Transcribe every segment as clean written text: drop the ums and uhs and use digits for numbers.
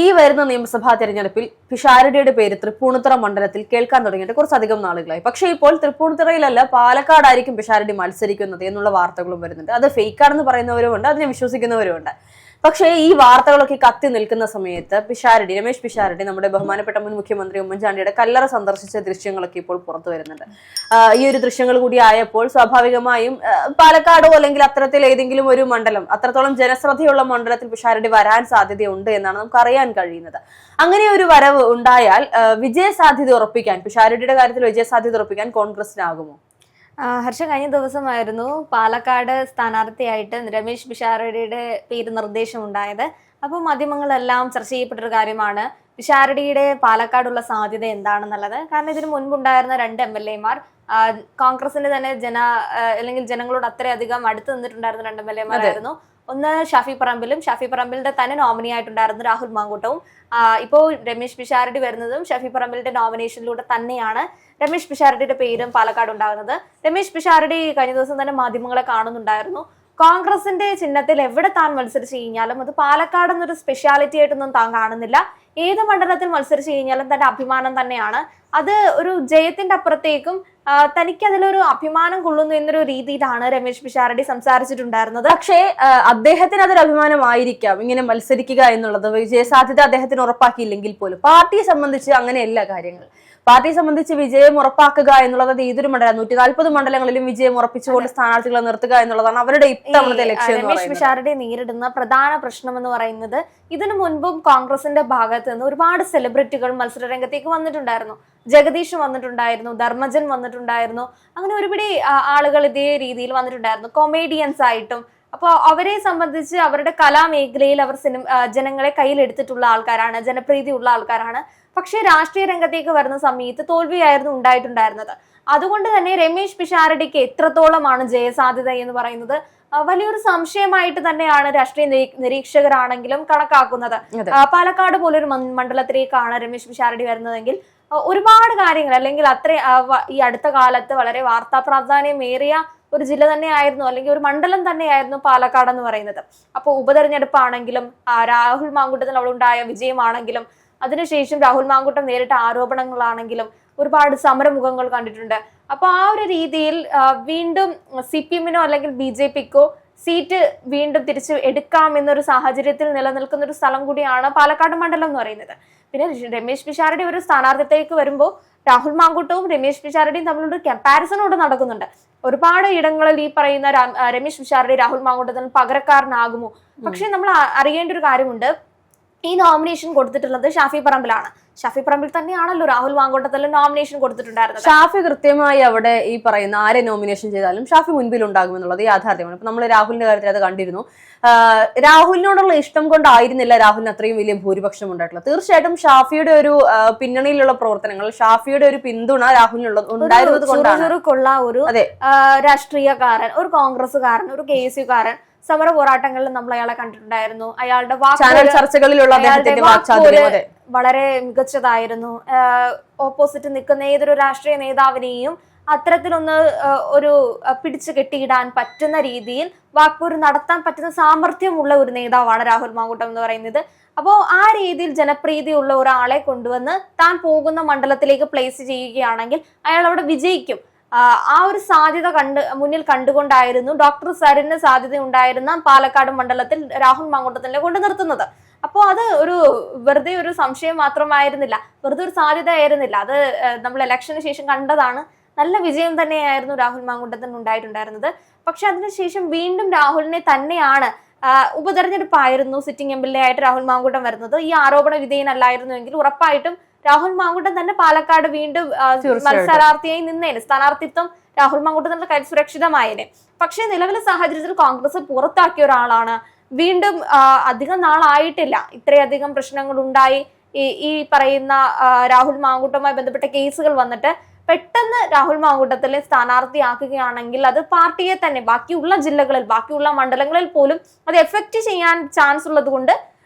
ഈ വരുന്ന നിയമസഭാ തെരഞ്ഞെടുപ്പിൽ പിഷാരടിയുടെ പേര് തൃപ്പൂണിത്തുറ മണ്ഡലത്തിൽ കേൾക്കാൻ തുടങ്ങിയിട്ട് കുറച്ചധികം നാളുകളായി. പക്ഷേ ഇപ്പോൾ തൃപ്പൂണിത്തുറയിലല്ല പാലക്കാടായിരിക്കും പിഷാരടി മത്സരിക്കുന്നത് എന്നുള്ള വാർത്തകളും വരുന്നുണ്ട്. അത് ഫേക്കാണെന്ന് പറയുന്നവരുമുണ്ട്, അതിനെ വിശ്വസിക്കുന്നവരുമുണ്ട്. പക്ഷേ ഈ വാർത്തകളൊക്കെ കത്തി നിൽക്കുന്ന സമയത്ത് രമേശ് പിഷാരടി നമ്മുടെ ബഹുമാനപ്പെട്ട മുൻ മുഖ്യമന്ത്രി ഉമ്മൻചാണ്ടിയുടെ കല്ലറ സന്ദർശിച്ച ദൃശ്യങ്ങളൊക്കെ ഇപ്പോൾ പുറത്തു വരുന്നുണ്ട്. ഈ ഒരു ദൃശ്യങ്ങൾ കൂടി ആയപ്പോൾ സ്വാഭാവികമായും പാലക്കാടോ അല്ലെങ്കിൽ അത്തരത്തിൽ ഏതെങ്കിലും ഒരു മണ്ഡലം, അത്രത്തോളം ജനശ്രദ്ധയുള്ള മണ്ഡലത്തിൽ പിഷാരടി വരാൻ സാധ്യതയുണ്ട് എന്നാണ് നമുക്ക് അറിയാൻ കഴിയുന്നത്. അങ്ങനെ ഒരു വരവ് ഉണ്ടായാൽ വിജയസാധ്യത ഉറപ്പിക്കാൻ, പിഷാരടിയുടെ കാര്യത്തിൽ വിജയസാധ്യത ഉറപ്പിക്കാൻ കോൺഗ്രസിനാകുമോ? ഹർഷ, കഴിഞ്ഞ ദിവസമായിരുന്നു പാലക്കാട് സ്ഥാനാർത്ഥിയായിട്ട് രമേശ് പിഷാരടിയുടെ പേര് നിർദ്ദേശമുണ്ടായത്. അപ്പോൾ മാധ്യമങ്ങളെല്ലാം ചർച്ച ചെയ്യപ്പെട്ടൊരു കാര്യമാണ് പിഷാരടിയുടെ പാലക്കാടുള്ള സാധ്യത എന്താണെന്നുള്ളത്. കാരണം ഇതിനു മുൻപുണ്ടായിരുന്ന 2 MLA മാർ കോൺഗ്രസിന്റെ തന്നെ അല്ലെങ്കിൽ ജനങ്ങളോട് അത്രയധികം അടുത്ത് നിന്നിട്ടുണ്ടായിരുന്ന 2 MLA മാരായിരുന്നു. ഒന്ന് ഷാഫി പറമ്പിലിന്റെ തന്നെ നോമിനി ആയിട്ടുണ്ടായിരുന്നു രാഹുൽ മാങ്കൂട്ടവും. ഇപ്പോൾ രമേശ് പിഷാരടി വരുന്നതും ഷാഫി പറമ്പിലിന്റെ നോമിനേഷനിലൂടെ തന്നെയാണ് രമേശ് പിഷാരടിയുടെ പേരും പാലക്കാട് ഉണ്ടാകുന്നത്. രമേശ് പിഷാരടി കഴിഞ്ഞ ദിവസം തന്നെ മാധ്യമങ്ങളെ കാണുന്നുണ്ടായിരുന്നു. കോൺഗ്രസിന്റെ ചിഹ്നത്തിൽ എവിടെ താൻ മത്സരിച്ച് കഴിഞ്ഞാലും അത് പാലക്കാട് എന്നൊരു സ്പെഷ്യാലിറ്റി ആയിട്ടൊന്നും താൻ കാണുന്നില്ല. ഏത് മണ്ഡലത്തിൽ മത്സരിച്ച് കഴിഞ്ഞാലും തന്റെ അഭിമാനം തന്നെയാണ്. അത് ഒരു ജയത്തിന്റെ അപ്പുറത്തേക്കും തനിക്ക് അതിലൊരു അഭിമാനം കൊള്ളുന്നു എന്നൊരു രീതിയിലാണ് രമേശ് പിഷാരടി സംസാരിച്ചിട്ടുണ്ടായിരുന്നത്. പക്ഷേ അദ്ദേഹത്തിന് അതൊരു അഭിമാനമായിരിക്കാം ഇങ്ങനെ മത്സരിക്കുക എന്നുള്ളത്. വിജയസാധ്യത അദ്ദേഹത്തിന് ഉറപ്പാക്കിയില്ലെങ്കിൽ പോലും പാർട്ടിയെ സംബന്ധിച്ച് അങ്ങനെയല്ല കാര്യങ്ങൾ. പാർട്ടിയെ സംബന്ധിച്ച് വിജയം ഉറപ്പാക്കുക എന്നുള്ളത് ഏതൊരു മണ്ഡലം 140 മണ്ഡലങ്ങളിലും വിജയം ഉറപ്പിച്ചുകൊണ്ട് സ്ഥാനാർത്ഥികളെ നിർത്തുക എന്നുള്ളതാണ് അവരുടെ ഇത്തവണത്തെ ലക്ഷ്യം. രമേശ് പിഷാരടി നേരിടുന്ന പ്രധാന പ്രശ്നം എന്ന് പറയുന്നത്, ഇതിനു മുൻപും കോൺഗ്രസിന്റെ ഭാഗത്ത് നിന്ന് ഒരുപാട് സെലിബ്രിറ്റികൾ മത്സര രംഗത്തേക്ക് വന്നിട്ടുണ്ടായിരുന്നു. ജഗദീഷ് വന്നിട്ടുണ്ടായിരുന്നു, ധർമ്മജൻ വന്നിട്ടുണ്ടായിരുന്നു, അങ്ങനെ ഒരുപിടി ആളുകൾ ഇതേ രീതിയിൽ വന്നിട്ടുണ്ടായിരുന്നു, കൊമേഡിയൻസ് ആയിട്ടും. അപ്പോൾ അവരെ സംബന്ധിച്ച് അവരുടെ കലാമേഖലയിൽ അവർ ജനങ്ങളെ കയ്യിലെടുത്തിട്ടുള്ള ആൾക്കാരാണ്, ജനപ്രീതി ഉള്ള ആൾക്കാരാണ്. പക്ഷെ രാഷ്ട്രീയ രംഗത്തേക്ക് വരുന്ന സമയത്ത് തോൽവിയായിരുന്നു ഉണ്ടായിട്ടുണ്ടായിരുന്നത്. അതുകൊണ്ട് തന്നെ രമേശ് പിഷാരടിക്ക് എത്രത്തോളമാണ് ജയസാധ്യത എന്ന് പറയുന്നത് വലിയൊരു സംശയമായിട്ട് തന്നെയാണ് രാഷ്ട്രീയ നിരീക്ഷകരാണെങ്കിലും കണക്കാക്കുന്നത്. പാലക്കാട് പോലൊരു മണ്ഡലത്തിലേക്കാണ് രമേശ് പിഷാരടി വരുന്നതെങ്കിൽ ഒരുപാട് കാര്യങ്ങൾ, അല്ലെങ്കിൽ ഈ അടുത്ത കാലത്ത് വളരെ വാർത്താ പ്രാധാന്യമേറിയ ഒരു ജില്ല തന്നെയായിരുന്നു, അല്ലെങ്കിൽ ഒരു മണ്ഡലം തന്നെയായിരുന്നു പാലക്കാട് എന്ന് പറയുന്നത്. അപ്പോൾ ഉപതെരഞ്ഞെടുപ്പാണെങ്കിലും രാഹുൽ മാങ്കൂട്ടത്തിന് അവിടെ ഉണ്ടായ വിജയമാണെങ്കിലും അതിനുശേഷം രാഹുൽ മാങ്കൂട്ടം നേരിട്ട ആരോപണങ്ങളാണെങ്കിലും ഒരുപാട് സമരമുഖങ്ങൾ കണ്ടിട്ടുണ്ട്. അപ്പൊ ആ ഒരു രീതിയിൽ വീണ്ടും CPM-നോ അല്ലെങ്കിൽ BJP-ക്കോ സീറ്റ് വീണ്ടും തിരിച്ച് എടുക്കാം എന്നൊരു സാഹചര്യത്തിൽ നിലനിൽക്കുന്ന ഒരു സ്ഥലം കൂടിയാണ് പാലക്കാട് മണ്ഡലം എന്ന് പറയുന്നത്. പിന്നെ രമേശ് പിഷാരടി ഒരു സ്ഥാനാർത്ഥിത്തേക്ക് വരുമ്പോൾ രാഹുൽ മാങ്കൂട്ടവും രമേശ് പിഷാരടിയും തമ്മിലൊരു കമ്പാരിസണോട് നടക്കുന്നുണ്ട്. ഒരുപാട് ഇടങ്ങളിൽ ഈ പറയുന്ന രമേശ് പിഷാരടി രാഹുൽ മാങ്കൂട്ടത്തിന് പകരക്കാരനാകുമോ? പക്ഷെ നമ്മൾ അറിയേണ്ട ഒരു കാര്യമുണ്ട്, ഈ നോമിനേഷൻ കൊടുത്തിട്ടുള്ളത് ഷാഫി പറമ്പിലാണ്. ഷാഫി പറമ്പിൽ തന്നെയാണല്ലോ രാഹുൽ മാങ്കൂട്ടത്തിൽ നോമിനേഷൻ കൊടുത്തിട്ടുണ്ടായിരുന്നത്. ഷാഫി കൃത്യമായി അവിടെ ഈ പറയുന്ന ആരെ നോമിനേഷൻ ചെയ്താലും ഷാഫി മുൻപിൽ ഉണ്ടാകുമെന്നുള്ളത് യാഥാർത്ഥ്യമാണ്. ഇപ്പൊ നമ്മൾ രാഹുലിന്റെ കാര്യത്തിൽ അത് കണ്ടിരുന്നു. രാഹുലിനോടുള്ള ഇഷ്ടം കൊണ്ടായിരുന്നില്ല രാഹുലിന് അത്രയും വലിയ ഭൂരിപക്ഷം ഉണ്ടായിട്ടുള്ളത്. തീർച്ചയായിട്ടും ഷാഫിയുടെ ഒരു പിന്നണിയിലുള്ള പ്രവർത്തനങ്ങൾ, ഷാഫിയുടെ ഒരു പിന്തുണ രാഹുലിനുള്ള ഉണ്ടായിരുന്നത് കൊണ്ടാണ്. ഒരു രാഷ്ട്രീയക്കാരൻ, ഒരു കോൺഗ്രസ്സുകാരൻ, ഒരു KSU-കാരൻ സമര പോരാട്ടങ്ങളിൽ നമ്മൾ അയാളെ കണ്ടിട്ടുണ്ടായിരുന്നു. അയാളുടെ ചർച്ചകളിലുള്ള വളരെ മികച്ചതായിരുന്നു. ഓപ്പോസിറ്റ് നിൽക്കുന്ന ഏതൊരു രാഷ്ട്രീയ നേതാവിനെയും അത്തരത്തിലൊന്ന് ഒരു പിടിച്ചു കെട്ടിയിടാൻ പറ്റുന്ന രീതിയിൽ വാക്പോര് നടത്താൻ പറ്റുന്ന സാമർഥ്യമുള്ള ഒരു നേതാവാണ് രാഹുൽ മാങ്കൂട്ടം എന്ന് പറയുന്നത്. അപ്പോൾ ആ രീതിയിൽ ജനപ്രീതിയുള്ള ഒരാളെ കൊണ്ടുവന്ന് താൻ പോകുന്ന മണ്ഡലത്തിലേക്ക് പ്ലേസ് ചെയ്യുകയാണെങ്കിൽ അയാൾ അവിടെ വിജയിക്കും. ആ ഒരു സാധ്യത മുന്നിൽ കണ്ടുകൊണ്ടായിരുന്നു ഡോക്ടർ സരിന് സാധ്യത ഉണ്ടായിരുന്ന പാലക്കാട് മണ്ഡലത്തിൽ രാഹുൽ മാങ്കൂട്ടത്തിനെ കൊണ്ട് നിർത്തുന്നത്. അപ്പോൾ അത് വെറുതെ ഒരു സംശയം മാത്രമായിരുന്നില്ല, വെറുതെ ഒരു സാധ്യത ആയിരുന്നില്ല. അത് നമ്മൾ ഇലക്ഷന് ശേഷം കണ്ടതാണ്. നല്ല വിജയം തന്നെയായിരുന്നു രാഹുൽ മാങ്കൂട്ടത്തിന് ഉണ്ടായിട്ടുണ്ടായിരുന്നത്. പക്ഷെ അതിനുശേഷം വീണ്ടും രാഹുലിനെ തന്നെയാണ് ഉപതെരഞ്ഞെടുപ്പായിരുന്നു സിറ്റിംഗ് MLA ആയിട്ട് രാഹുൽ മാങ്കൂട്ടം വരുന്നത്. ഈ ആരോപണ വിധേയനല്ലായിരുന്നുവെങ്കിൽ ഉറപ്പായിട്ടും രാഹുൽ മാങ്കൂട്ടം തന്നെ പാലക്കാട് വീണ്ടും മത്സരാർത്ഥിയായി നിന്നേനെ. സ്ഥാനാർത്ഥിത്വം രാഹുൽ മാങ്കൂട്ടത്തിന്റെ കയ്യിൽ സുരക്ഷിതമായേനെ. പക്ഷേ നിലവിലെ സാഹചര്യത്തിൽ കോൺഗ്രസ് പുറത്താക്കിയ ഒരാളാണ്. വീണ്ടും അധികം നാളായിട്ടില്ല ഇത്രയധികം പ്രശ്നങ്ങൾ ഉണ്ടായി. ഈ പറയുന്ന രാഹുൽ മാങ്കൂട്ടവുമായി ബന്ധപ്പെട്ട കേസുകൾ വന്നിട്ട് പെട്ടെന്ന് രാഹുൽ മാങ്കൂട്ടത്തിലെ സ്ഥാനാർത്ഥിയാക്കുകയാണെങ്കിൽ അത് പാർട്ടിയെ തന്നെ ബാക്കിയുള്ള ജില്ലകളിൽ, ബാക്കിയുള്ള മണ്ഡലങ്ങളിൽ പോലും അത് എഫക്റ്റ് ചെയ്യാൻ ചാൻസ് ഉള്ളത് കൊണ്ട്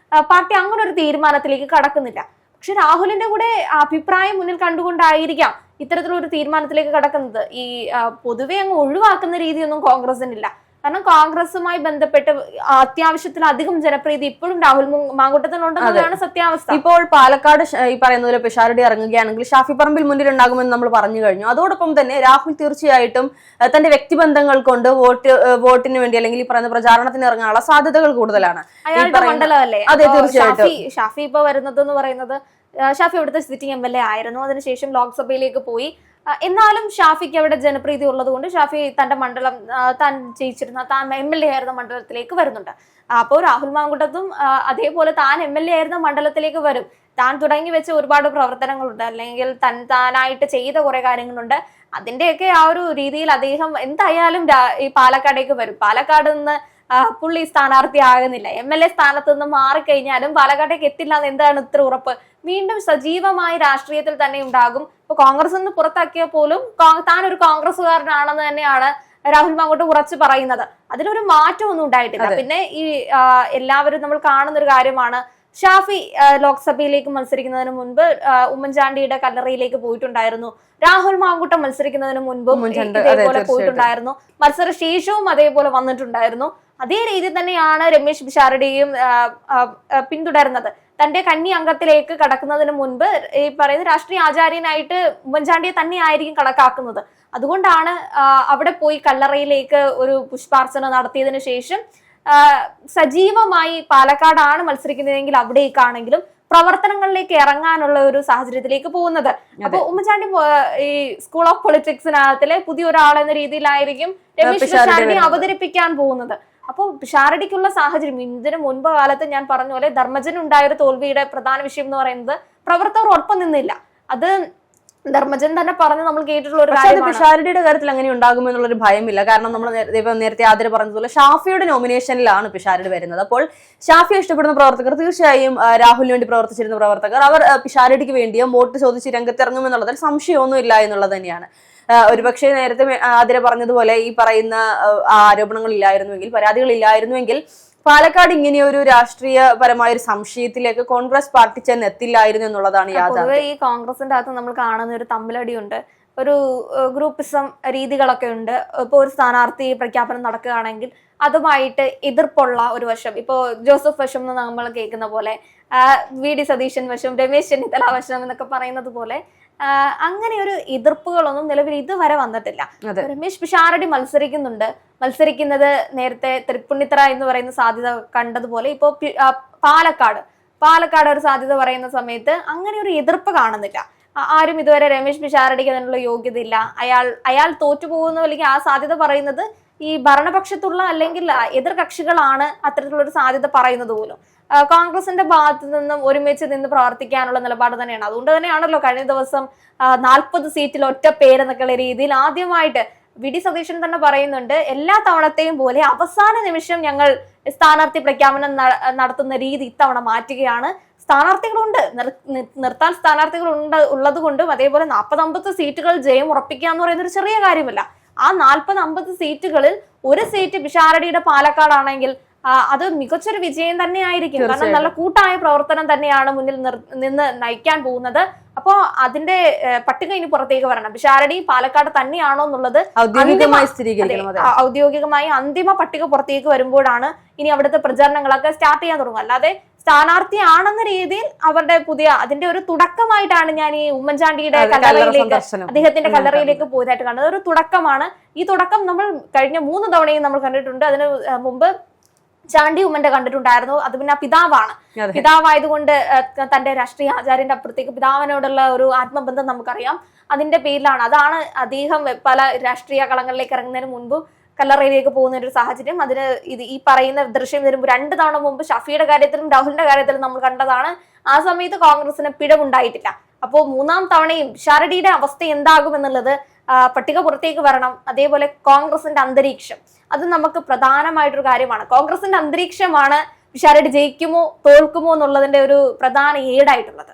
പാർട്ടി അങ്ങനെ ഒരു തീരുമാനത്തിലേക്ക് കടക്കുന്നില്ല. പക്ഷെ രാഹുലിന്റെ കൂടെ അഭിപ്രായം മുന്നിൽ കണ്ടുകൊണ്ടായിരിക്കാം ഇത്തരത്തിലൊരു തീരുമാനത്തിലേക്ക് കടക്കുന്നത്. ഈ പൊതുവെ അങ്ങ് ഒഴിവാക്കുന്ന രീതിയൊന്നും കോൺഗ്രസിനില്ല. കാരണം കോൺഗ്രസുമായി ബന്ധപ്പെട്ട് അത്യാവശ്യത്തിലധികം ജനപ്രീതി ഇപ്പോഴും രാഹുൽ മാങ്കൂട്ടത്തിനുണ്ടെന്നതാണ് സത്യാവസ്ഥ. ഇപ്പോൾ പാലക്കാട് ഈ പറയുന്ന പോലെ പിഷാരടി ഇറങ്ങുകയാണെങ്കിൽ ഷാഫി പറമ്പിൽ മുന്നിലുണ്ടാകുമെന്ന് നമ്മൾ പറഞ്ഞു കഴിഞ്ഞു. അതോടൊപ്പം തന്നെ രാഹുൽ തീർച്ചയായിട്ടും തന്റെ വ്യക്തിബന്ധങ്ങൾ കൊണ്ട് വോട്ടിന് വേണ്ടി അല്ലെങ്കിൽ ഈ പറയുന്ന പ്രചാരണത്തിന് ഇറങ്ങാനുള്ള സാധ്യതകൾ കൂടുതലാണ്. അയാളുടെ മണ്ഡലമല്ലേ? അതെ, തീർച്ചയായിട്ടും. ഷാഫി ഇപ്പൊ വരുന്നത് എന്ന് പറയുന്നത് ഷാഫി അവിടുത്തെ സിറ്റിംഗ് MLA ആയിരുന്നു. അതിനുശേഷം ലോക്സഭയിലേക്ക് പോയി. എന്നാലും ഷാഫിക്ക് അവിടെ ജനപ്രീതി ഉള്ളത് കൊണ്ട് ഷാഫി തന്റെ മണ്ഡലം താൻ ജയിച്ചിരുന്ന താൻ MLA ആയിരുന്ന മണ്ഡലത്തിലേക്ക് വരുന്നുണ്ട്. അപ്പോൾ രാഹുൽ മാങ്കൂട്ടത്തും അതേപോലെ താൻ MLA ആയിരുന്ന മണ്ഡലത്തിലേക്ക് വരും. താൻ തുടങ്ങി വെച്ച ഒരുപാട് പ്രവർത്തനങ്ങളുണ്ട്, അല്ലെങ്കിൽ താനായിട്ട് ചെയ്ത കുറെ കാര്യങ്ങളുണ്ട്. അതിന്റെയൊക്കെ ആ ഒരു രീതിയിൽ അദ്ദേഹം എന്തായാലും ഈ പാലക്കാടേക്ക് വരും. പാലക്കാട് നിന്ന് പുള്ളി സ്ഥാനാർത്ഥി ആകുന്നില്ല. MLA സ്ഥാനത്ത് നിന്ന് മാറിക്കഴിഞ്ഞാലും പാലക്കാട്ടേക്ക് എത്തില്ല എന്ന് എന്താണ് ഇത്ര ഉറപ്പ്? വീണ്ടും സജീവമായ രാഷ്ട്രീയത്തിൽ തന്നെ ഉണ്ടാകും. ഇപ്പൊ കോൺഗ്രസ് നിന്ന് പുറത്താക്കിയാൽ പോലും താൻ ഒരു കോൺഗ്രസ്സുകാരനാണെന്ന് തന്നെയാണ് രാഹുൽ മാങ്കൂട്ടം ഉറച്ചു പറയുന്നത്. അതിനൊരു മാറ്റമൊന്നും ഉണ്ടായിട്ടില്ല. പിന്നെ ഈ എല്ലാവരും നമ്മൾ കാണുന്ന ഒരു കാര്യമാണ്, ഷാഫി ലോക്സഭയിലേക്ക് മത്സരിക്കുന്നതിന് മുൻപ് ഉമ്മൻചാണ്ടിയുടെ കല്ലറയിലേക്ക് പോയിട്ടുണ്ടായിരുന്നു. രാഹുൽ മാങ്കൂട്ടം മത്സരിക്കുന്നതിന് മുൻപും ഇതേപോലെ പോയിട്ടുണ്ടായിരുന്നു. മത്സരശേഷവും അതേപോലെ വന്നിട്ടുണ്ടായിരുന്നു. അതേ രീതി തന്നെയാണ് രമേശ് പിഷാരടിയും പിന്തുടരുന്നത്. തന്റെ കന്നി അംഗത്തിലേക്ക് കടക്കുന്നതിന് മുൻപ് ഈ പറയുന്ന രാഷ്ട്രീയ ആചാര്യനായിട്ട് ഉമ്മൻചാണ്ടിയെ തന്നെ ആയിരിക്കും കണക്കാക്കുന്നത്. അതുകൊണ്ടാണ് അവിടെ പോയി കല്ലറയിലേക്ക് ഒരു പുഷ്പാർച്ചന നടത്തിയതിനു ശേഷം സജീവമായി പാലക്കാടാണ് മത്സരിക്കുന്നതെങ്കിൽ അവിടേക്കാണെങ്കിലും പ്രവർത്തനങ്ങളിലേക്ക് ഇറങ്ങാനുള്ള ഒരു സാഹചര്യത്തിലേക്ക് പോകുന്നത്. അപ്പൊ ഉമ്മൻചാണ്ടി ഈ സ്കൂൾ ഓഫ് പൊളിറ്റിക്സിനകത്തിലെ പുതിയൊരാളെന്ന രീതിയിലായിരിക്കും രമേശ് പിഷാരടി അവതരിപ്പിക്കാൻ പോകുന്നത്. അപ്പോൾ പിഷാരടിക്കുള്ള സാഹചര്യം ഇതിന് മുൻപ് കാലത്ത് ഞാൻ പറഞ്ഞ പോലെ ധർമ്മജൻ ഉണ്ടായൊരു തോൽവിയുടെ പ്രധാന വിഷയം എന്ന് പറയുന്നത് പ്രവർത്തകർ ഒപ്പം നിന്നില്ല. അത് ധർമ്മജൻ തന്നെ പറഞ്ഞ് നമ്മൾ കേട്ടിട്ടുള്ള ഒരു കാര്യമാണ്. പിഷാരടിയുടെ കാര്യത്തിൽ അങ്ങനെ ഉണ്ടാകുമെന്നുള്ളൊരു ഭയമില്ല. കാരണം നമ്മൾ നേരത്തെ ആദ്യം പറഞ്ഞതുപോലെ ഷാഫിയുടെ നോമിനേഷനിലാണ് പിഷാരടി വരുന്നത്. അപ്പോൾ ഷാഫിയെ ഇഷ്ടപ്പെടുന്ന പ്രവർത്തകർ, തീർച്ചയായും രാഹുലിന് വേണ്ടി പ്രവർത്തിച്ചിരുന്ന പ്രവർത്തകർ, അവർ പിഷാരടിക്ക് വേണ്ടിയും വോട്ട് ചോദിച്ച് രംഗത്തിറങ്ങുമെന്നുള്ളതിൽ സംശയമൊന്നുമില്ല എന്നുള്ളത് തന്നെയാണ്. ഒരുപക്ഷെ നേരത്തെ ആതിര പറഞ്ഞതുപോലെ ഈ പറയുന്ന ആരോപണങ്ങൾ ഇല്ലായിരുന്നുവെങ്കിൽ, പരാതികൾ ഇല്ലായിരുന്നുവെങ്കിൽ പാലക്കാട് ഇങ്ങനെയൊരു രാഷ്ട്രീയപരമായ ഒരു സംശയത്തിലേക്ക് കോൺഗ്രസ് പാർട്ടി ചെന്ന് എത്തില്ലായിരുന്നു എന്നുള്ളതാണ് യാഥാർത്ഥ്യം. ഈ കോൺഗ്രസിന്റെ അകത്ത് നമ്മൾ കാണുന്ന ഒരു തമ്മിലടിയുണ്ട്, ഒരു ഗ്രൂപ്പിസം രീതികളൊക്കെ ഉണ്ട്. ഇപ്പോൾ ഒരു സ്ഥാനാർത്ഥി പ്രഖ്യാപനം നടക്കുകയാണെങ്കിൽ അതുമായിട്ട് എതിർപ്പുള്ള ഒരു വശം, ഇപ്പോ ജോസഫ് വശം എന്ന് നമ്മൾ കേൾക്കുന്ന പോലെ, VD സതീശൻ വശം, രമേശ് ചെന്നിത്തല വശം എന്നൊക്കെ പറയുന്നത് പോലെ അങ്ങനെ ഒരു എതിർപ്പുകളൊന്നും നിലവിൽ ഇതുവരെ വന്നിട്ടില്ല. രമേശ് പിഷാരടി മത്സരിക്കുന്നത് നേരത്തെ തൃപ്പൂണിത്തുറ എന്ന് പറയുന്ന സാധ്യത കണ്ടതുപോലെ ഇപ്പോ പാലക്കാട് ഒരു സാധ്യത പറയുന്ന സമയത്ത് അങ്ങനെ ഒരു എതിർപ്പ് കാണുന്നില്ല. ആരും ഇതുവരെ രമേശ് പിഷാരടിക്ക് അതിനുള്ള യോഗ്യത ഇല്ല, അയാൾ തോറ്റുപോകുന്നു അല്ലെങ്കിൽ ആ സാധ്യത പറയുന്നത് ഈ ഭരണപക്ഷത്തുള്ള അല്ലെങ്കിൽ എതിർ കക്ഷികളാണ് അത്തരത്തിലുള്ള സാധ്യത പറയുന്നത് പോലും. കോൺഗ്രസിന്റെ ഭാഗത്ത് നിന്നും ഒരുമിച്ച് നിന്ന് പ്രവർത്തിക്കാനുള്ള നിലപാട് തന്നെയാണ്. അതുകൊണ്ട് തന്നെയാണല്ലോ കഴിഞ്ഞ ദിവസം 40 സീറ്റിൽ ഒറ്റ പേരെന്നൊക്കെയുള്ള രീതിയിൽ ആദ്യമായിട്ട് VD സതീശൻ തന്നെ പറയുന്നുണ്ട്, എല്ലാ തവണത്തെയും പോലെ അവസാന നിമിഷം ഞങ്ങൾ സ്ഥാനാർത്ഥി പ്രഖ്യാപനം നടത്തുന്ന രീതി ഇത്തവണ മാറ്റുകയാണ്. സ്ഥാനാർത്ഥികളുണ്ട്, നിർത്താൻ സ്ഥാനാർത്ഥികൾ ഉള്ളത് കൊണ്ടും അതേപോലെ 40-50 സീറ്റുകൾ ജയം ഉറപ്പിക്കുക എന്ന് പറയുന്ന ഒരു ചെറിയ കാര്യമല്ല. ആ 40-50 സീറ്റുകളിൽ ഒരു സീറ്റ് പിഷാരടിയുടെ പാലക്കാടാണെങ്കിൽ അത് മികച്ചൊരു വിജയം തന്നെയായിരിക്കും. കാരണം നല്ല കൂട്ടായ പ്രവർത്തനം തന്നെയാണ് മുന്നിൽ നിന്ന് നയിക്കാൻ പോകുന്നത്. അപ്പോ അതിന്റെ പട്ടിക ഇനി പുറത്തേക്ക് വരണം. പിഷാരടി പാലക്കാട് തന്നെയാണോ എന്നുള്ളത് ഔദ്യോഗികമായി അന്തിമ പട്ടിക പുറത്തേക്ക് വരുമ്പോഴാണ് ഇനി അവിടുത്തെ പ്രചരണങ്ങളൊക്കെ സ്റ്റാർട്ട് ചെയ്യാൻ തുടങ്ങും. അല്ലാതെ സ്ഥാനാർത്ഥിയാണെന്ന രീതിയിൽ അവരുടെ അതിന്റെ ഒരു തുടക്കമായിട്ടാണ് ഞാൻ ഈ ഉമ്മൻചാണ്ടിയുടെ കല്ലറയിലേക്ക്, അദ്ദേഹത്തിന്റെ കല്ലറയിലേക്ക് പോയതായിട്ട് കാണുന്നത്. ഒരു തുടക്കമാണ്. ഈ തുടക്കം നമ്മൾ കഴിഞ്ഞ 3 തവണയും നമ്മൾ കണ്ടിട്ടുണ്ട്. അതിന് മുമ്പ് ചാണ്ടി ഉമ്മന്റെ കണ്ടിട്ടുണ്ടായിരുന്നു. അത് പിന്നെ പിതാവാണ്. പിതാവായതുകൊണ്ട് തന്റെ രാഷ്ട്രീയ ആചാര്യന്റെ അപ്പുറത്തേക്ക് പിതാവിനോടുള്ള ഒരു ആത്മബന്ധം നമുക്കറിയാം. അതിന്റെ പേരിലാണ്, അതാണ് അദ്ദേഹം പല രാഷ്ട്രീയ കളങ്ങളിലേക്ക് ഇറങ്ങുന്നതിന് മുൻപ് കല്ലറയിലേക്ക് പോകുന്ന ഒരു സാഹചര്യം. അതിന് ഈ പറയുന്ന ദൃശ്യം വരുമ്പോൾ 2 തവണ മുമ്പ് ഷഫിയുടെ കാര്യത്തിലും രാഹുലിന്റെ കാര്യത്തിലും നമ്മൾ കണ്ടതാണ്. ആ സമയത്ത് കോൺഗ്രസിന് പിഴവുണ്ടായിട്ടില്ല. അപ്പോൾ 3ാം തവണയും പിഷാരടിയുടെ അവസ്ഥ എന്താകുമെന്നുള്ളത് പട്ടിക പുറത്തേക്ക് വരണം. അതേപോലെ കോൺഗ്രസിന്റെ അന്തരീക്ഷം, അത് നമുക്ക് പ്രധാനമായിട്ടൊരു കാര്യമാണ്. കോൺഗ്രസിന്റെ അന്തരീക്ഷമാണ് പിഷാരടി ജയിക്കുമോ തോൽക്കുമോ എന്നുള്ളതിന്റെ ഒരു പ്രധാന ഏടായിട്ടുള്ളത്.